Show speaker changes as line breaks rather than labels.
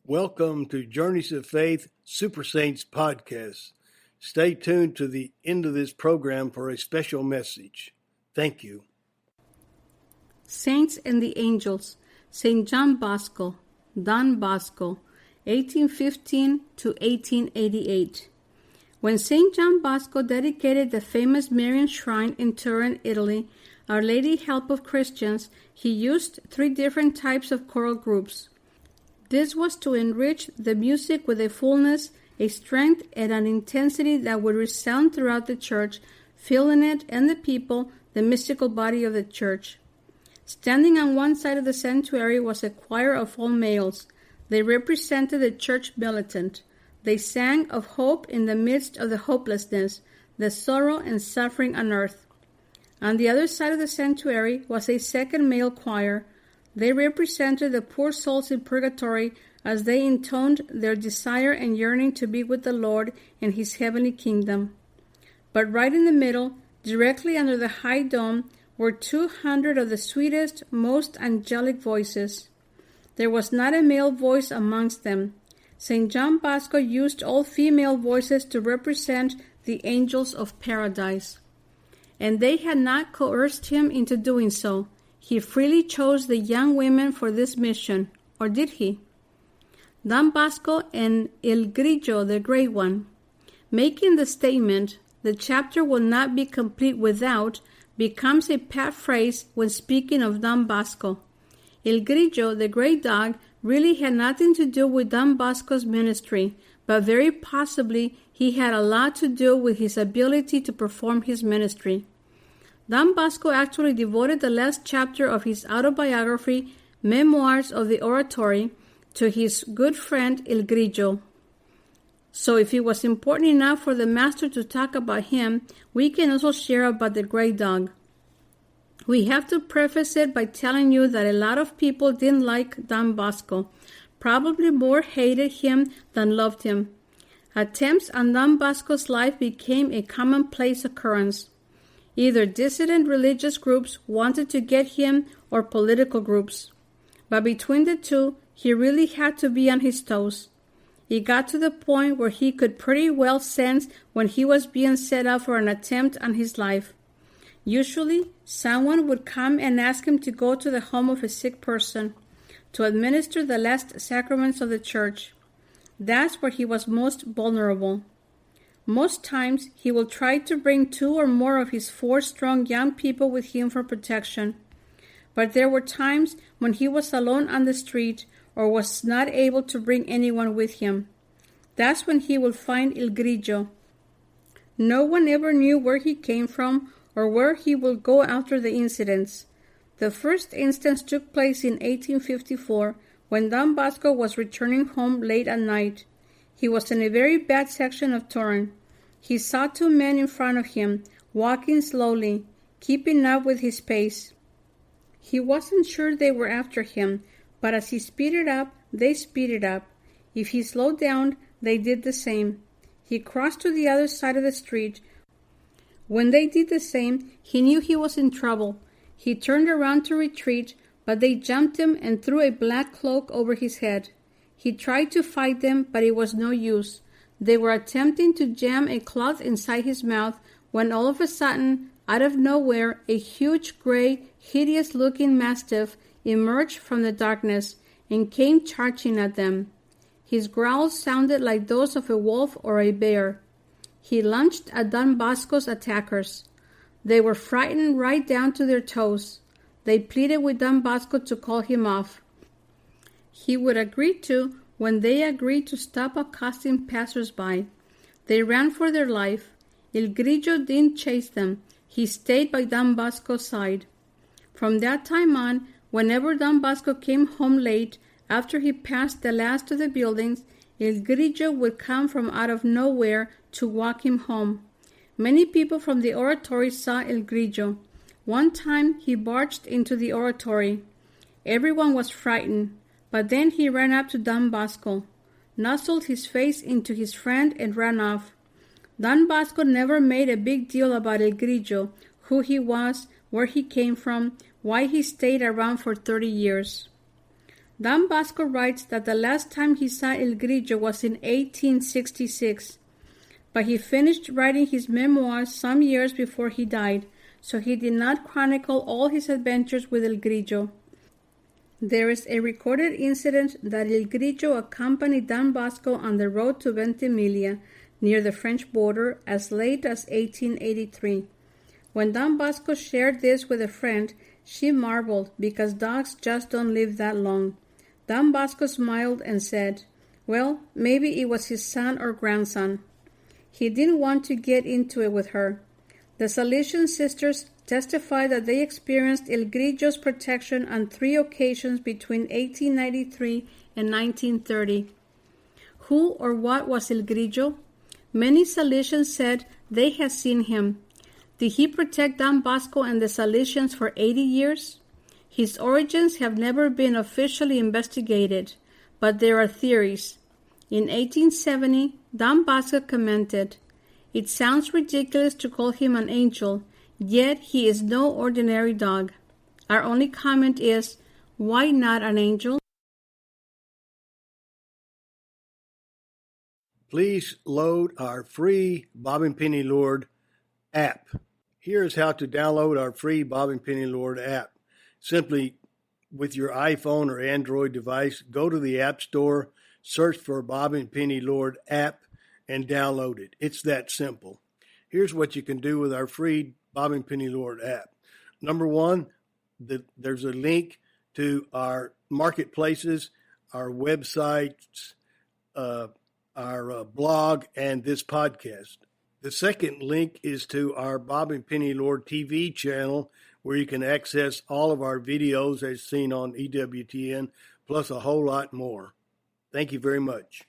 Welcome to Journeys of Faith Super Saints podcast. Stay tuned to the end of this program for a special message. Thank you.
Saints and the Angels, St. John Bosco, Don Bosco, 1815 to 1888. When St. John Bosco dedicated the famous Marian shrine in Turin, Italy, Our Lady Help of Christians, he used 3 different types of choral groups. This was to enrich the music with a fullness, a strength, and an intensity that would resound throughout the church, filling it and the people, the mystical body of the church. Standing on one side of the sanctuary was a choir of all males. They represented the church militant. They sang of hope in the midst of the hopelessness, the sorrow and suffering on earth. On the other side of the sanctuary was a second male choir. They represented the poor souls in purgatory as they intoned their desire and yearning to be with the Lord in His heavenly kingdom. But right in the middle, directly under the high dome, were 200 of the sweetest, most angelic voices. There was not a male voice amongst them. St. John Bosco used all female voices to represent the angels of paradise. And they had not coerced him into doing so. He freely chose the young women for this mission, or did he? Don Bosco and El Grigio, the Great One. Making the statement, "The chapter will not be complete without," becomes a pat phrase when speaking of Don Bosco. El Grigio, the Great Dog, really had nothing to do with Don Bosco's ministry, but very possibly he had a lot to do with his ability to perform his ministry. Don Bosco actually devoted the last chapter of his autobiography, Memoirs of the Oratory, to his good friend El Grigio. So if it was important enough for the Master to talk about him, we can also share about the Great Dog. We have to preface it by telling you that a lot of people didn't like Don Bosco, probably more hated him than loved him. Attempts on Don Bosco's life became a commonplace occurrence. Either dissident religious groups wanted to get him or political groups. But between the two, he really had to be on his toes. It got to the point where he could pretty well sense when he was being set up for an attempt on his life. Usually, someone would come and ask him to go to the home of a sick person, to administer the last sacraments of the church. That's where he was most vulnerable. Most times, he will try to bring 2 or more of his 4 strong young people with him for protection. But there were times when he was alone on the street or was not able to bring anyone with him. That's when he would find El Grigio. No one ever knew where he came from or where he would go after the incidents. The first instance took place in 1854 when Don Bosco was returning home late at night. He was in a very bad section of Turin. He saw 2 men in front of him, walking slowly, keeping up with his pace. He wasn't sure they were after him, but as he speeded up, they speeded up. If he slowed down, they did the same. He crossed to the other side of the street. When they did the same, he knew he was in trouble. He turned around to retreat, but they jumped him and threw a black cloak over his head. He tried to fight them, but it was no use. They were attempting to jam a cloth inside his mouth when all of a sudden, out of nowhere, a huge gray, hideous-looking mastiff emerged from the darkness and came charging at them. His growls sounded like those of a wolf or a bear. He lunged at Don Bosco's attackers. They were frightened right down to their toes. They pleaded with Don Bosco to call him off. He would agree to when they agreed to stop accosting passers-by. They ran for their life. El Grigio didn't chase them. He stayed by Don Bosco's side. From that time on, whenever Don Bosco came home late, after he passed the last of the buildings, El Grigio would come from out of nowhere to walk him home. Many people from the Oratory saw El Grigio. One time he barged into the Oratory. Everyone was frightened, but then he ran up to Don Bosco, nuzzled his face into his friend, and ran off. Don Bosco never made a big deal about El Grigio, who he was, where he came from, why he stayed around for 30 years. Don Bosco writes that the last time he saw El Grigio was in 1866, but he finished writing his memoirs some years before he died, so he did not chronicle all his adventures with El Grigio. There is a recorded incident that El Grigio accompanied Don Bosco on the road to Ventimiglia, near the French border, as late as 1883. When Don Bosco shared this with a friend, she marveled because dogs just don't live that long. Don Bosco smiled and said, well, maybe it was his son or grandson. He didn't want to get into it with her. The Salesian sisters testified that they experienced El Grigio's protection on 3 occasions between 1893 and 1930. Who or what was El Grigio? Many Salesians said they had seen him. Did he protect Don Bosco and the Salesians for 80 years? His origins have never been officially investigated, but there are theories. In 1870, Don Bosco commented, "It sounds ridiculous to call him an angel, yet he is no ordinary dog. Our only comment is, why not an angel?"
Please load our free Bob and Penny Lord app. Here is how to download our free Bob and Penny Lord app. Simply, with your iPhone or Android device, go to the App Store, search for Bob and Penny Lord app, and download it. It's that simple. Here's what you can do with our free Bob and Penny Lord app. Number one, there's a link to our marketplaces, our websites, our blog, and this podcast. The second link is to our Bob and Penny Lord TV channel, where you can access all of our videos as seen on EWTN, plus a whole lot more. Thank you very much.